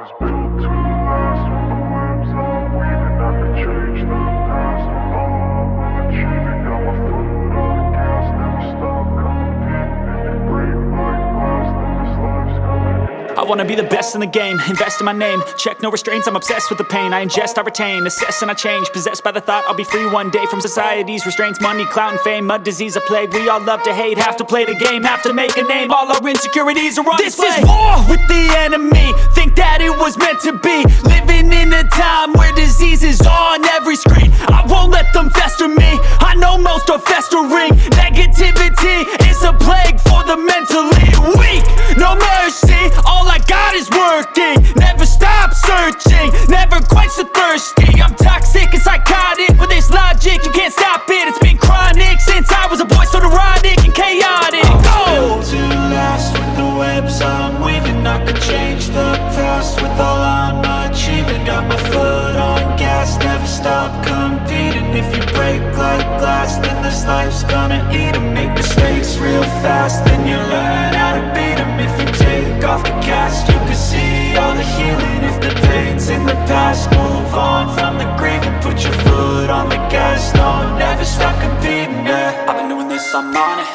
was built to last. With the webs I'm weaving, I could change the past. With all I'm achieving, got my foot on gas. Never stop competing. If you break like glass, then this life's gonna end. I wanna be the best in the game, invest in my name. Check no restraints, I'm obsessed with the pain. I ingest, I retain, assess and I change. Possessed by the thought I'll be free one day from society's restraints. Money, clout and fame, mud, disease, a plague. We all love to hate, have to play the game, have to make a name. All our insecurities are on display. This is war with the enemy, think that it was meant to be. Living in a time where disease is on every screen. I won't let them fester me, I know most are festering. Negativity is a plague for the mentally weak. No mercy, all I got is working. Never stop searching, never quench the thirsty. I'm toxic and psychotic, with this logic you can't stop it. It's been chronic since I was a boy, so neurotic and chaotic. Built to last. With the webs I'm weaving, I could change the past. With all I'm achieving, got my foot on gas. Never stop competing. If you break like glass, then this life's gonna eat 'em. Make mistakes real fast, then you learn how to beat 'em. If you take off the cast, you can see all the healing. If the pain's in the past, move on from the grieving. Put your foot on the gas, no, never stop competing, yeah. I've been doing this, I'm on it.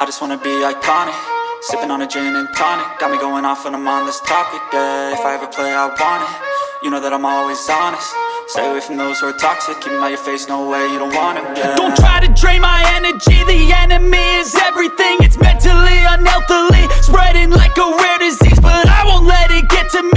I just wanna be iconic. Sipping on a gin and tonic, got me going off when I'm on this topic, yeah. If I ever play, I want it. You know that I'm always honest. Stay away from those who are toxic. Keep them out your face, no way, you don't want it, yeah. Don't try to drain my energy. The enemy is everything. It's mentally, unhealthily, spreading like a rare disease. But I won't let it get to me.